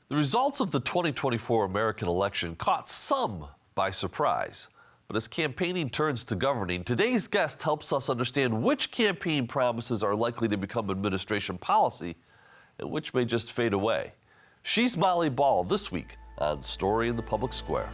The results of the 2024 American election caught some by surprise. But as campaigning turns to governing, today's guest helps us understand which campaign promises are likely to become administration policy and which may just fade away. She's Molly Ball this week on Story in the Public Square.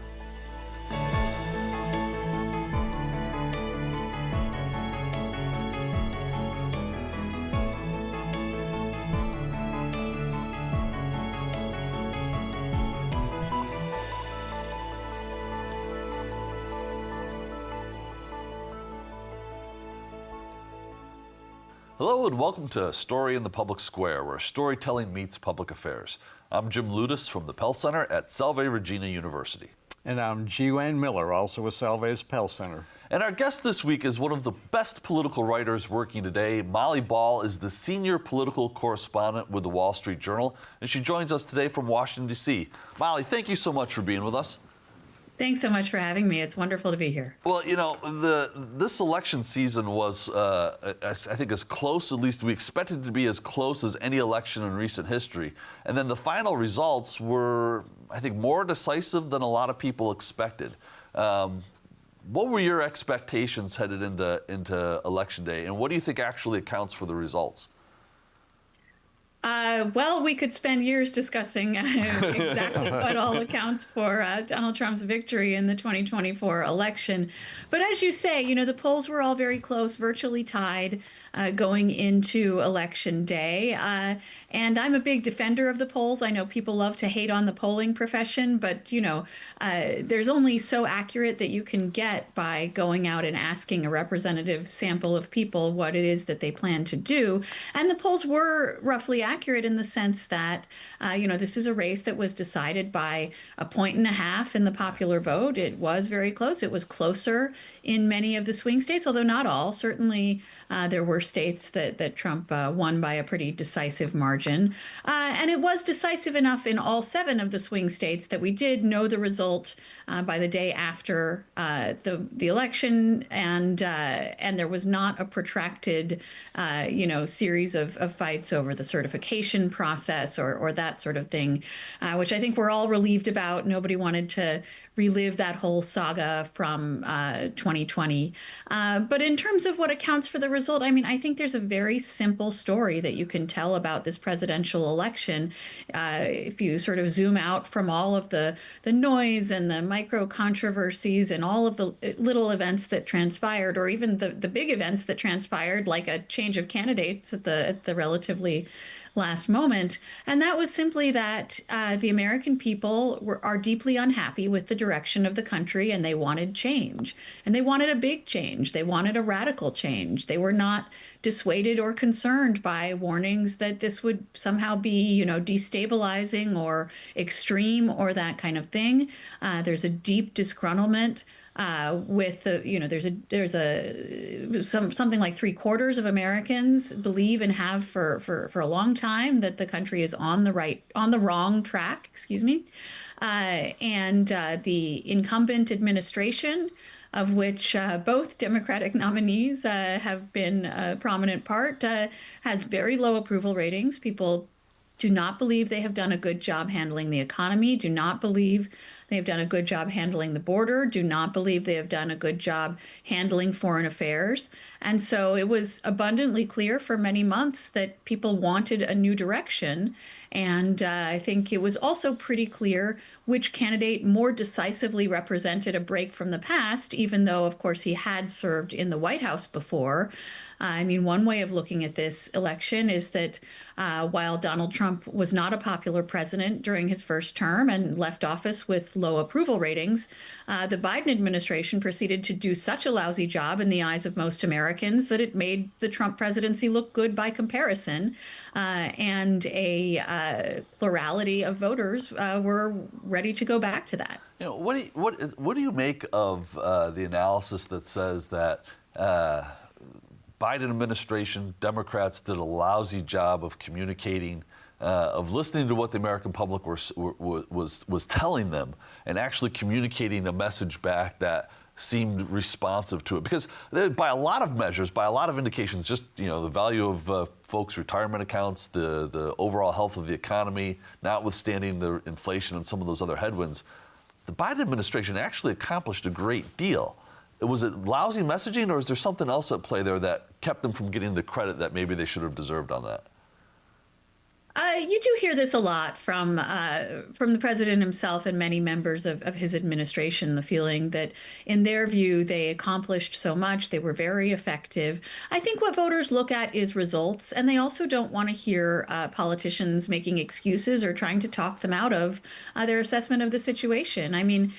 Hello and welcome to Story in the Public Square, where storytelling meets public affairs. I'm Jim Ludis from the Pell Center at Salve Regina University. And I'm G. Wayne Miller, also with Salve's Pell Center. And our guest this week is one of the best political writers working today. Molly Ball is the senior political correspondent with the Wall Street Journal, and she joins us today from Washington, D.C. Molly, thank you so much for being with us. Thanks so much for having me. It's wonderful to be here. Well, you know, this election season was, I think, as close, at least we expected it to be as close as any election in recent history. And then the final results were, I think, more decisive than a lot of people expected. What were your expectations headed into Election Day, and what do you think actually accounts for the results? Well, we could spend years discussing exactly what all accounts for Donald Trump's victory in the 2024 election. But as you say, you know, the polls were all very close, virtually tied going into Election Day. And I'm a big defender of the polls. I know people love to hate on the polling profession, but, you know, there's only so accurate that you can get by going out and asking a representative sample of people what it is that they plan to do. And the polls were roughly accurate in the sense that, you know, this is a race that was decided by a point and a half in the popular vote. It was very close. It was closer in many of the swing states, although not all. Certainly, there were states that Trump won by a pretty decisive margin. And it was decisive enough in all 7 of the swing states that we did know the result by the day after the election, and there was not a protracted, you know, series of fights over the certification process or that sort of thing, which I think we're all relieved about. Nobody wanted to relive that whole saga from 2020. But in terms of what accounts for the result, I mean, I think there's a very simple story that you can tell about this presidential election. If you sort of zoom out from all of the noise and the micro controversies and all of the little events that transpired, or even the big events that transpired, like a change of candidates at the relatively last moment. And that was simply that the American people are deeply unhappy with the direction of the country, and they wanted change. And they wanted a big change. They wanted a radical change. They were not dissuaded or concerned by warnings that this would somehow be, you know, destabilizing or extreme or that kind of thing. There's a deep disgruntlement with the, you know, something like 3/4 of Americans believe and have for a long time that the country is on the wrong track, and the incumbent administration, of which both Democratic nominees have been a prominent part, has very low approval ratings. People do not believe they have done a good job handling the economy, do not believe they have done a good job handling the border, do not believe they have done a good job handling foreign affairs. And so it was abundantly clear for many months that people wanted a new direction. And I think it was also pretty clear which candidate more decisively represented a break from the past, even though, of course, he had served in the White House before. I mean, one way of looking at this election is that while Donald Trump was not a popular president during his first term and left office with low approval ratings, the Biden administration proceeded to do such a lousy job in the eyes of most Americans that it made the Trump presidency look good by comparison. And a plurality of voters were ready to go back to that. You know, what do you make of the analysis that says that Biden administration, Democrats did a lousy job of communicating, of listening to what the American public was telling them, and actually communicating a message back that seemed responsive to it, because by a lot of measures, by a lot of indications, just the value of folks' retirement accounts, the overall health of the economy, notwithstanding the inflation and some of those other headwinds, the Biden administration actually accomplished a great deal. Was it lousy messaging, or is there something else at play there that kept them from getting the credit that maybe they should have deserved on that? You do hear this a lot from the president himself and many members of his administration, the feeling that in their view, they accomplished so much, they were very effective. I think what voters look at is results, and they also don't want to hear politicians making excuses or trying to talk them out of their assessment of the situation. I mean,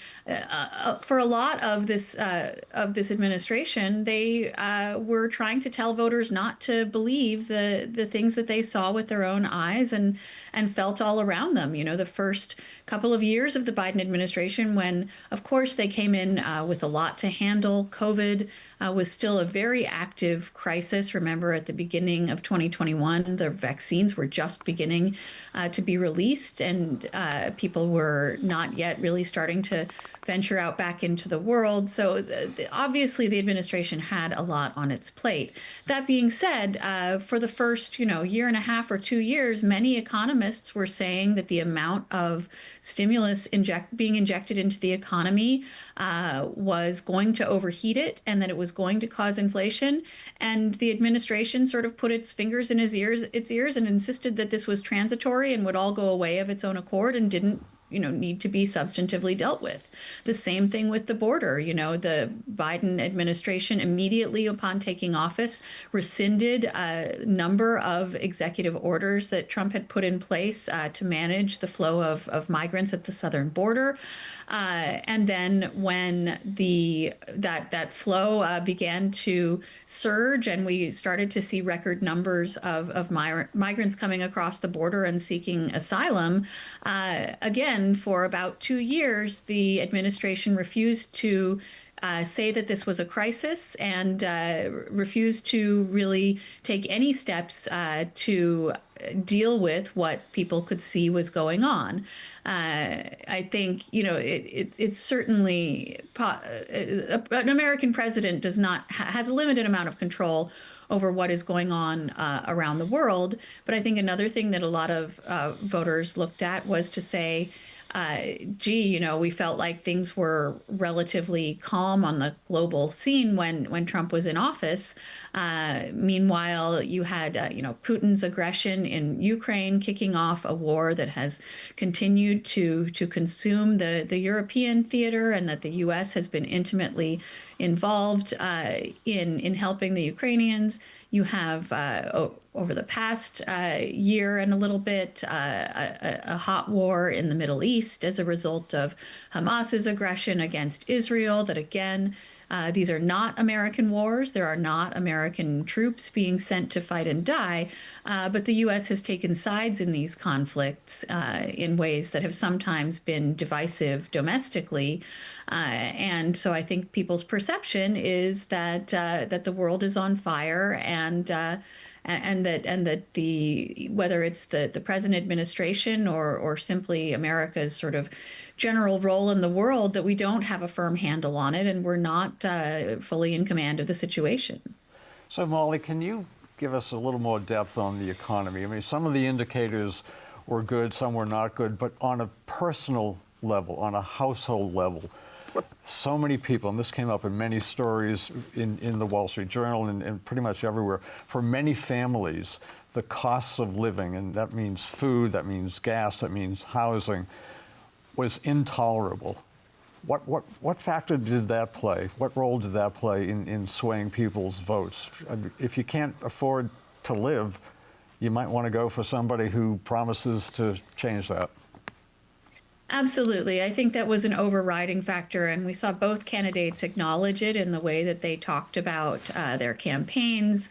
for a lot of this administration, they were trying to tell voters not to believe the things that they saw with their own eyes and felt all around them. The first couple of years of the Biden administration, when, of course, they came in with a lot to handle. COVID was still a very active crisis. Remember, at the beginning of 2021, the vaccines were just beginning to be released, and people were not yet really starting to venture out back into the world. So obviously the administration had a lot on its plate. That being said, for the first year and a half or 2 years, many economists were saying that the amount of stimulus being injected into the economy was going to overheat it, and that it was going to cause inflation. And the administration sort of put its fingers in its ears and insisted that this was transitory and would all go away of its own accord and didn't need to be substantively dealt with. The same thing with the border. The Biden administration immediately upon taking office rescinded a number of executive orders that Trump had put in place to manage the flow of migrants at the southern border. And then when that flow began to surge and we started to see record numbers of migrants coming across the border and seeking asylum, again, for about 2 years, the administration refused to say that this was a crisis and refused to really take any steps to deal with what people could see was going on. I think, it's certainly an American president has a limited amount of control over what is going on around the world. But I think another thing that a lot of voters looked at was to say, we felt like things were relatively calm on the global scene when Trump was in office. Meanwhile, you had, Putin's aggression in Ukraine kicking off a war that has continued to consume the European theater, and that the U.S. has been intimately involved in helping the Ukrainians. You have over the past year and a little bit, a hot war in the Middle East as a result of Hamas's aggression against Israel. That again, these are not American wars. There are not American troops being sent to fight and die. But the U.S. has taken sides in these conflicts in ways that have sometimes been divisive domestically. And so I think people's perception is that the world is on fire, and that whether it's the present administration or simply America's sort of general role in the world, that we don't have a firm handle on it, and we're not fully in command of the situation. So, Molly, can you give us a little more depth on the economy? I mean, some of the indicators were good, some were not good, but on a personal level, on a household level, so many people, and this came up in many stories in the Wall Street Journal and pretty much everywhere, for many families, the costs of living, and that means food, that means gas, that means housing, was intolerable. What factor did that play? What role did that play in swaying people's votes? If you can't afford to live, you might want to go for somebody who promises to change that. Absolutely. I think that was an overriding factor, and we saw both candidates acknowledge it in the way that they talked about their campaigns.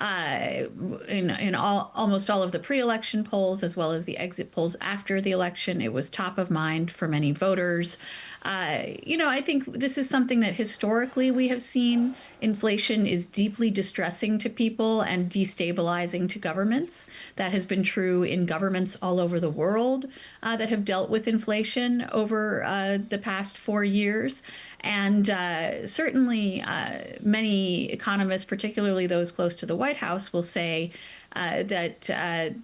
in almost all of the pre-election polls, as well as the exit polls after the election. It was top of mind for many voters. I think this is something that historically we have seen. Inflation is deeply distressing to people and destabilizing to governments. That has been true in governments all over the world that have dealt with inflation over the past 4 years. And certainly many economists, particularly those close to the White House, will say that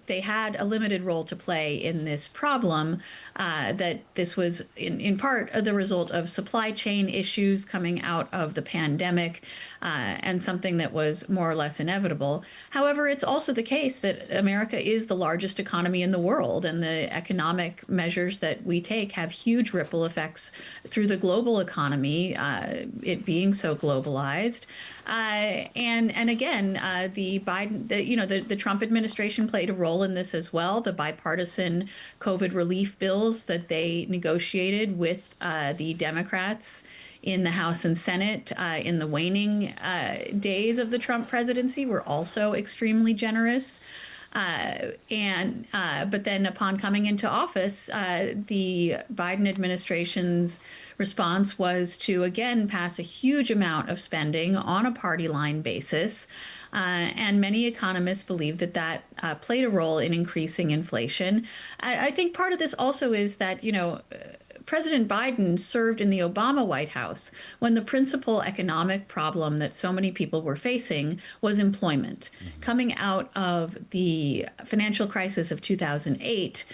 they had a limited role to play in this problem, that this was in part the result of supply chain issues coming out of the pandemic, and something that was more or less inevitable. However, it's also the case that America is the largest economy in the world, and the economic measures that we take have huge ripple effects through the global economy, it being so globalized. And again, the Trump administration played a role in this as well. The bipartisan COVID relief bills that they negotiated with the Democrats in the House and Senate in the waning days of the Trump presidency were also extremely generous. But then upon coming into office, the Biden administration's response was to again pass a huge amount of spending on a party line basis. And many economists believe that played a role in increasing inflation. I think part of this also is that, President Biden served in the Obama White House when the principal economic problem that so many people were facing was employment. Mm-hmm. Coming out of the financial crisis of 2008,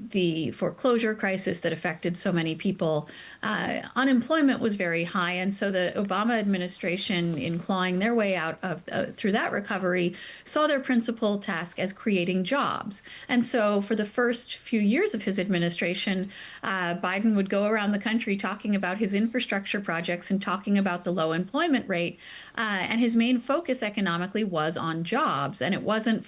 the foreclosure crisis that affected so many people, unemployment was very high. And so the Obama administration, in clawing their way out of through that recovery, saw their principal task as creating jobs. And so for the first few years of his administration, Biden would go around the country talking about his infrastructure projects and talking about the low employment rate. And his main focus economically was on jobs. And it wasn't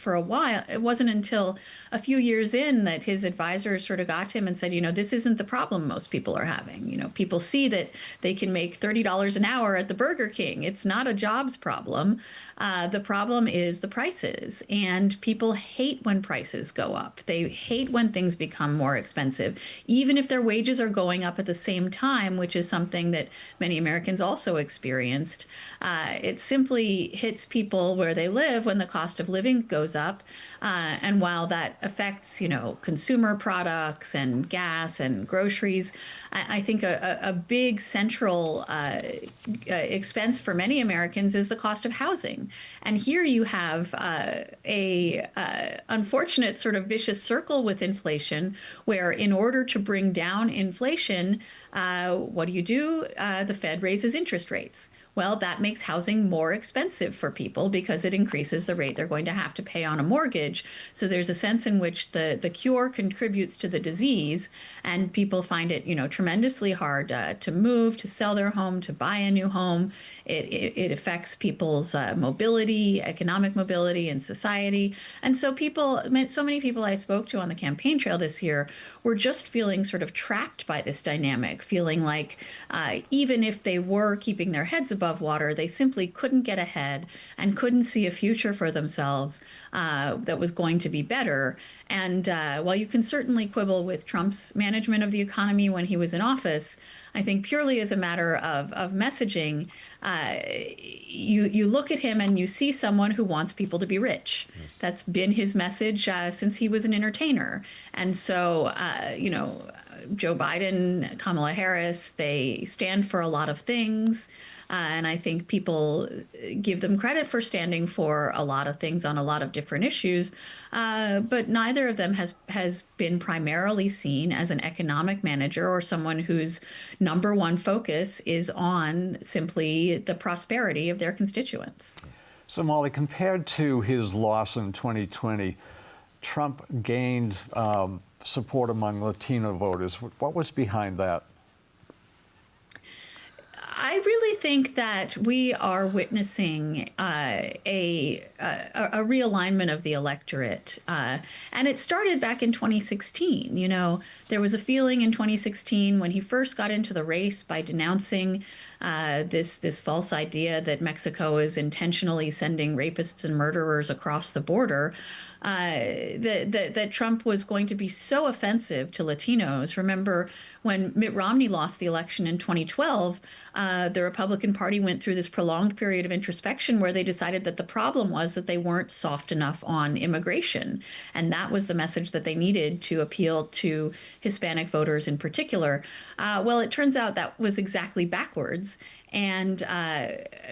until a few years in that his advisors sort of got to him and said, this isn't the problem most people are having. People see that they can make $30 an hour at the Burger King. It's not a jobs problem. The problem is the prices. And people hate when prices go up. They hate when things become more expensive, even if their wages are going up at the same time, which is something that many Americans also experienced. It simply hits people where they live when the cost of living goes up. And while that affects, consumer products and gas and groceries, I think a big central expense for many Americans is the cost of housing. And here you have a unfortunate sort of vicious circle with inflation, where in order to bring down inflation, what do? The Fed raises interest rates. Well, that makes housing more expensive for people because it increases the rate they're going to have to pay on a mortgage. So there's a sense in which the cure contributes to the disease, and people find it, tremendously hard to move, to sell their home, to buy a new home. It affects people's mobility, economic mobility in society. And so so many people I spoke to on the campaign trail this year were just feeling sort of trapped by this dynamic, feeling like even if they were keeping their heads above water, they simply couldn't get ahead and couldn't see a future for themselves that was going to be better. And while you can certainly quibble with Trump's management of the economy when he was in office, I think purely as a matter of messaging, you look at him and you see someone who wants people to be rich. That's been his message since he was an entertainer. And so, Joe Biden, Kamala Harris, they stand for a lot of things. And I think people give them credit for standing for a lot of things on a lot of different issues. But neither of them has been primarily seen as an economic manager or someone whose number one focus is on simply the prosperity of their constituents. So, Molly, compared to his loss in 2020, Trump gained support among Latino voters. What was behind that? I really think that we are witnessing a realignment of the electorate, and it started back in 2016. You know, there was a feeling in 2016 when he first got into the race by denouncing this false idea that Mexico is intentionally sending rapists and murderers across the border. That Trump was going to be so offensive to Latinos. Remember when Mitt Romney lost the election in 2012, the Republican Party went through this prolonged period of introspection where they decided that the problem was that they weren't soft enough on immigration. And that was the message that they needed to appeal to Hispanic voters in particular. Well, it turns out that was exactly backwards. And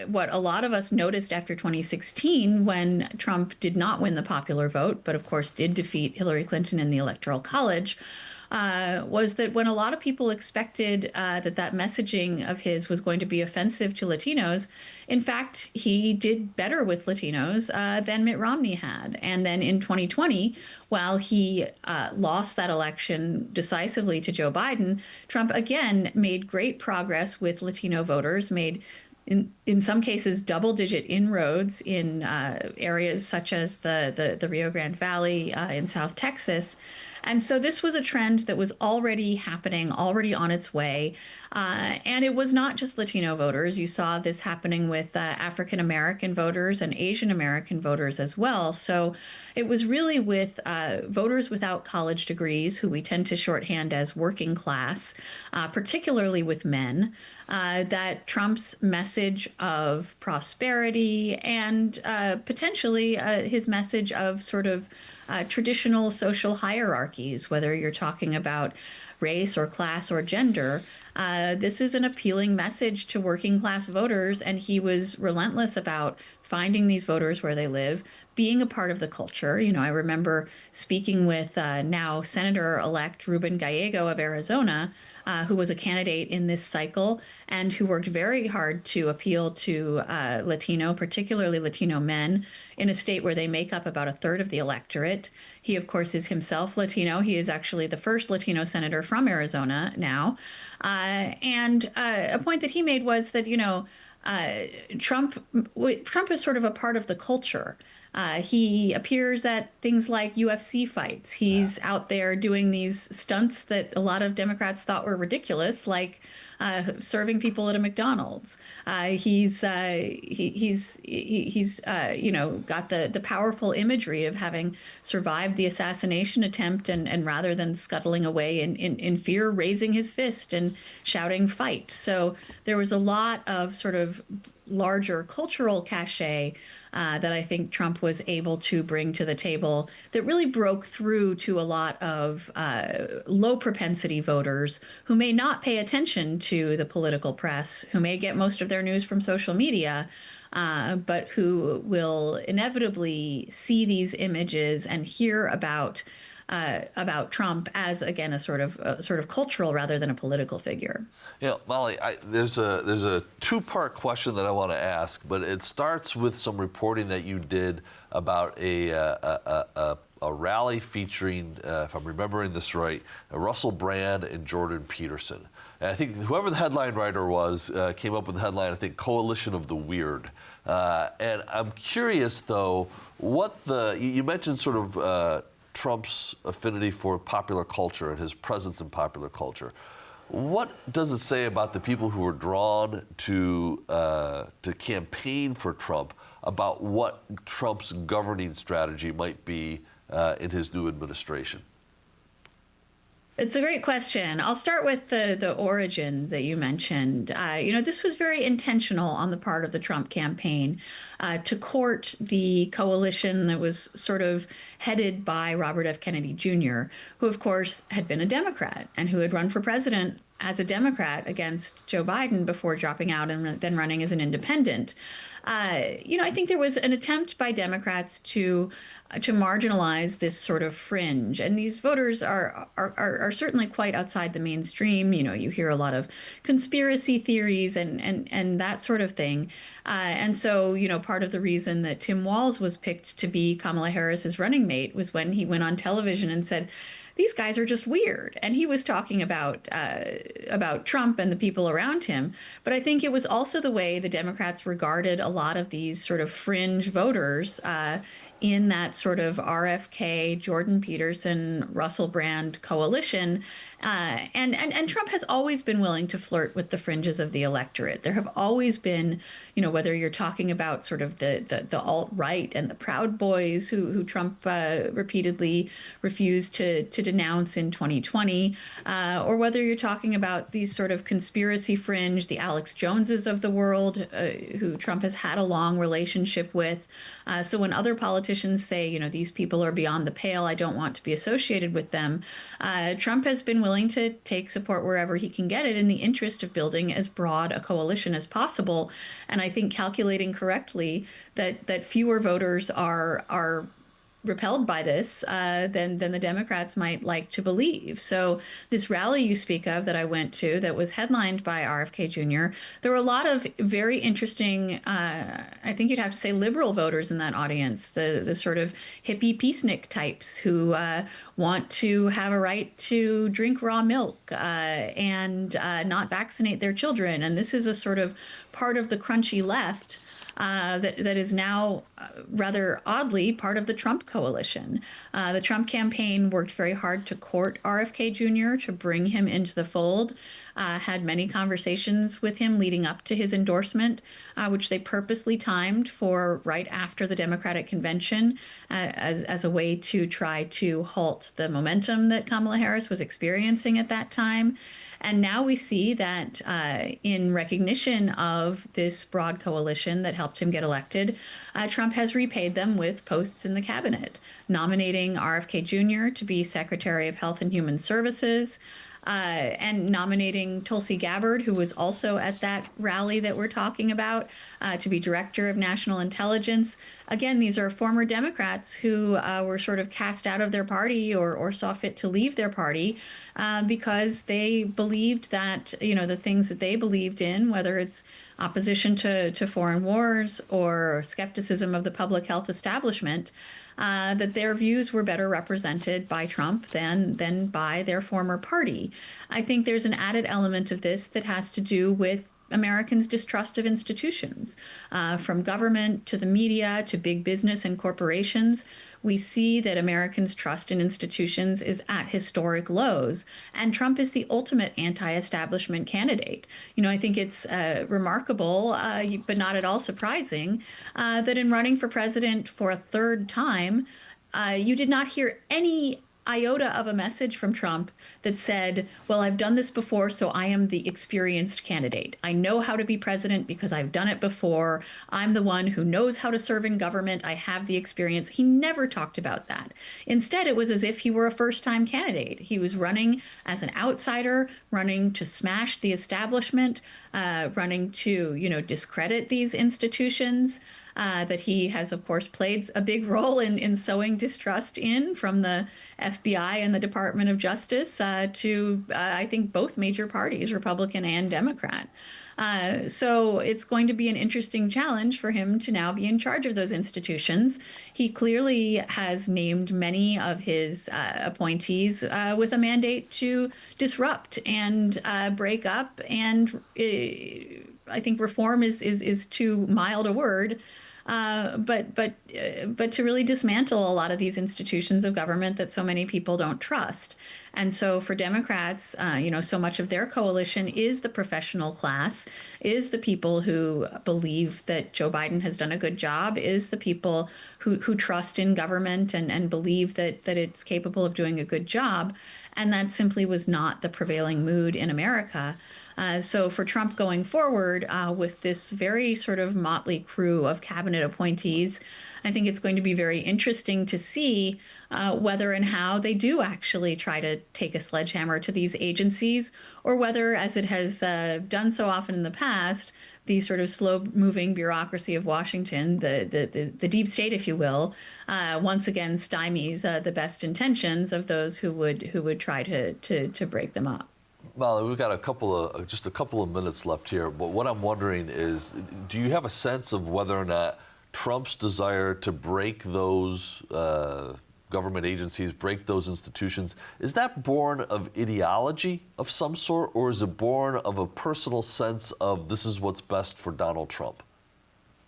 what a lot of us noticed after 2016, when Trump did not win the popular vote, but of course did defeat Hillary Clinton in the Electoral College, was that when a lot of people expected that messaging of his was going to be offensive to Latinos, in fact, he did better with Latinos than Mitt Romney had. And then in 2020, while he lost that election decisively to Joe Biden, Trump again made great progress with Latino voters, made in some cases double-digit inroads in areas such as the Rio Grande Valley in South Texas. And so this was a trend that was already happening, already on its way. And it was not just Latino voters. You saw this happening with African American voters and Asian American voters as well. So it was really with voters without college degrees, who we tend to shorthand as working class, particularly with men, that Trump's message of prosperity and potentially his message of sort of traditional social hierarchies, whether you're talking about race or class or gender. This is an appealing message to working class voters, and he was relentless about finding these voters where they live, being a part of the culture. You know, I remember speaking with now Senator-elect Ruben Gallego of Arizona, who was a candidate in this cycle and who worked very hard to appeal to Latino, particularly Latino men, in a state where they make up about a third of the electorate. He, of course, is himself Latino. He is actually the first Latino senator from Arizona now. And a point that he made was that, you know, Trump is sort of a part of the culture. He appears at things like UFC fights. He's out there doing these stunts that a lot of Democrats thought were ridiculous, like serving people at a McDonald's. He's you know, got the powerful imagery of having survived the assassination attempt and rather than scuttling away in fear, raising his fist and shouting fight. So there was a lot of sort of larger cultural cachet that I think Trump was able to bring to the table that really broke through to a lot of low propensity voters who may not pay attention to the political press, who may get most of their news from social media, but who will inevitably see these images and hear about Trump as, again, a sort of cultural rather than a political figure. You know, Molly, there's a two-part question that I want to ask, but it starts with some reporting that you did about a rally featuring, if I'm remembering this right, Russell Brand and Jordan Peterson. And I think whoever the headline writer was came up with the headline, I think, Coalition of the Weird. And I'm curious, though, you mentioned sort of Trump's affinity for popular culture and his presence in popular culture. What does it say about the people who were drawn to campaign for Trump about what Trump's governing strategy might be in his new administration? It's a great question. I'll start with the origins that you mentioned. You know, this was very intentional on the part of the Trump campaign to court the coalition that was sort of headed by Robert F. Kennedy Jr., who, of course, had been a Democrat and who had run for president as a Democrat against Joe Biden before dropping out and then running as an independent. You know, I think there was an attempt by Democrats to marginalize this sort of fringe, and these voters are certainly quite outside the mainstream. You know, you hear a lot of conspiracy theories and that sort of thing, and so, you know, part of the reason that Tim Walz was picked to be Kamala Harris's running mate was when he went on television and said, these guys are just weird. And he was talking about Trump and the people around him. But I think it was also the way the Democrats regarded a lot of these sort of fringe voters in that sort of RFK, Jordan Peterson, Russell Brand coalition. And Trump has always been willing to flirt with the fringes of the electorate. There have always been, whether you're talking about sort of the alt-right and the Proud Boys who Trump repeatedly refused to denounce in 2020, or whether you're talking about these sort of conspiracy fringe, the Alex Joneses of the world, who Trump has had a long relationship with. So when other politicians say, these people are beyond the pale, I don't want to be associated with them, Trump has been willing to take support wherever he can get it in the interest of building as broad a coalition as possible. And I think calculating correctly that fewer voters are repelled by this than the Democrats might like to believe. So this rally you speak of that I went to that was headlined by RFK Jr., there were a lot of very interesting, I think you'd have to say liberal voters in that audience, the sort of hippie peacenik types who want to have a right to drink raw milk and not vaccinate their children. And this is a sort of part of the crunchy left that is now rather oddly part of the Trump coalition. The Trump campaign worked very hard to court RFK Jr., to bring him into the fold, had many conversations with him leading up to his endorsement, which they purposely timed for right after the Democratic convention as a way to try to halt the momentum that Kamala Harris was experiencing at that time. And now we see that in recognition of this broad coalition that helped him get elected, Trump has repaid them with posts in the cabinet, nominating RFK Jr. to be Secretary of Health and Human Services, and nominating Tulsi Gabbard, who was also at that rally that we're talking about, to be Director of National Intelligence. Again, these are former Democrats who were sort of cast out of their party or saw fit to leave their party because they believed that, the things that they believed in, whether it's opposition to foreign wars or skepticism of the public health establishment, that their views were better represented by Trump than by their former party. I think there's an added element of this that has to do with Americans' distrust of institutions, from government to the media to big business and corporations. We see that Americans' trust in institutions is at historic lows, and Trump is the ultimate anti-establishment candidate. I think it's remarkable, but not at all surprising, that in running for president for a third time, you did not hear any iota of a message from Trump that said, well, I've done this before, so I am the experienced candidate. I know how to be president because I've done it before. I'm the one who knows how to serve in government. I have the experience. He never talked about that. Instead, it was as if he were a first-time candidate. He was running as an outsider, running to smash the establishment, running to, discredit these institutions. That he has, of course, played a big role in sowing distrust in, from the FBI and the Department of Justice to, I think, both major parties, Republican and Democrat. So it's going to be an interesting challenge for him to now be in charge of those institutions. He clearly has named many of his appointees with a mandate to disrupt and break up. And I think reform is too mild a word. But to really dismantle a lot of these institutions of government that so many people don't trust. And so for Democrats, so much of their coalition is the professional class, is the people who believe that Joe Biden has done a good job, is the people who trust in government and believe that it's capable of doing a good job. And that simply was not the prevailing mood in America. So for Trump going forward with this very sort of motley crew of cabinet appointees, I think it's going to be very interesting to see whether and how they do actually try to take a sledgehammer to these agencies, or whether, as it has done so often in the past, the sort of slow-moving bureaucracy of Washington, the deep state, if you will, once again stymies the best intentions of those who would try to break them up. Molly, we've got just a couple of minutes left here, but what I'm wondering is, do you have a sense of whether or not Trump's desire to break those government agencies, break those institutions. Is that born of ideology of some sort, or is it born of a personal sense of this is what's best for Donald Trump?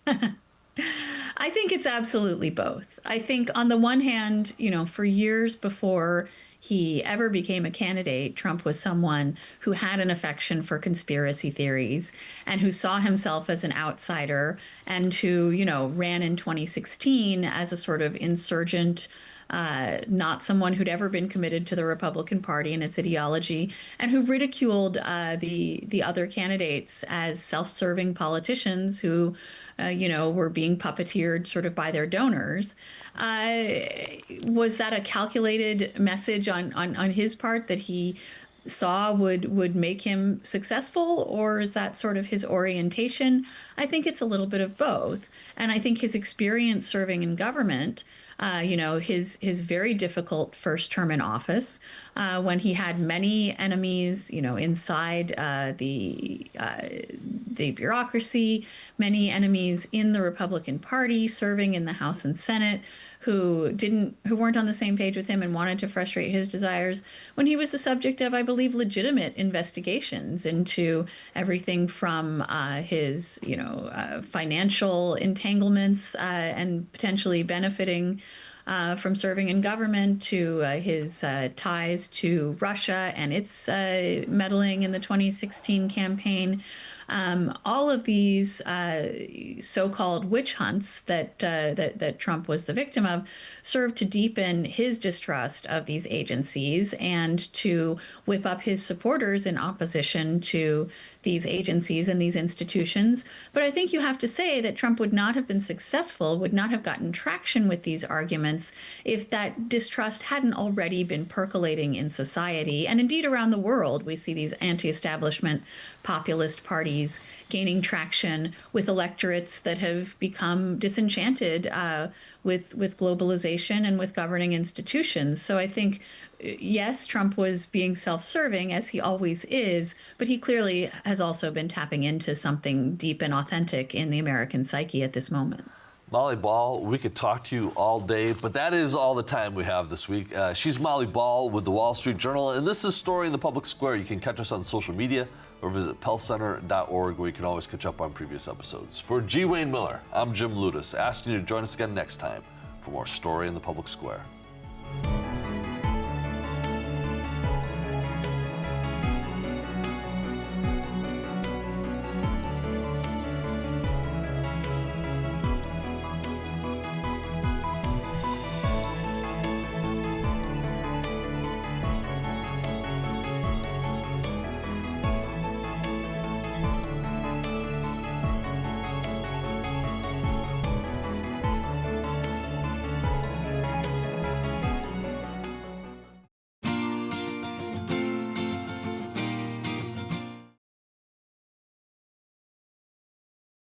I think it's absolutely both. I think on the one hand, for years before he ever became a candidate, Trump was someone who had an affection for conspiracy theories and who saw himself as an outsider and who, ran in 2016 as a sort of insurgent, not someone who'd ever been committed to the Republican Party and its ideology, and who ridiculed the other candidates as self-serving politicians who, were being puppeteered sort of by their donors. Was that a calculated message on his part that he saw would make him successful, or is that sort of his orientation? I think it's a little bit of both. And I think his experience serving in government, his very difficult first term in office, when he had many enemies, inside the bureaucracy, many enemies in the Republican Party, serving in the House and Senate, who weren't on the same page with him and wanted to frustrate his desires, when he was the subject of, I believe, legitimate investigations into everything from his, financial entanglements and potentially benefiting from serving in government, to his ties to Russia and its meddling in the 2016 campaign. All of these so-called witch hunts that Trump was the victim of served to deepen his distrust of these agencies and to whip up his supporters in opposition to these agencies and these institutions. But I think you have to say that Trump would not have been successful, would not have gotten traction with these arguments if that distrust hadn't already been percolating in society. And indeed around the world, we see these anti-establishment populist parties gaining traction with electorates that have become disenchanted with globalization and with governing institutions. So I think, yes, Trump was being self-serving, as he always is, but he clearly has also been tapping into something deep and authentic in the American psyche at this moment. Molly Ball, we could talk to you all day, but that is all the time we have this week. She's Molly Ball with the Wall Street Journal, and this is Story in the Public Square. You can catch us on social media or visit pellcenter.org, where you can always catch up on previous episodes. For G. Wayne Miller, I'm Jim Ludis, asking you to join us again next time for more Story in the Public Square.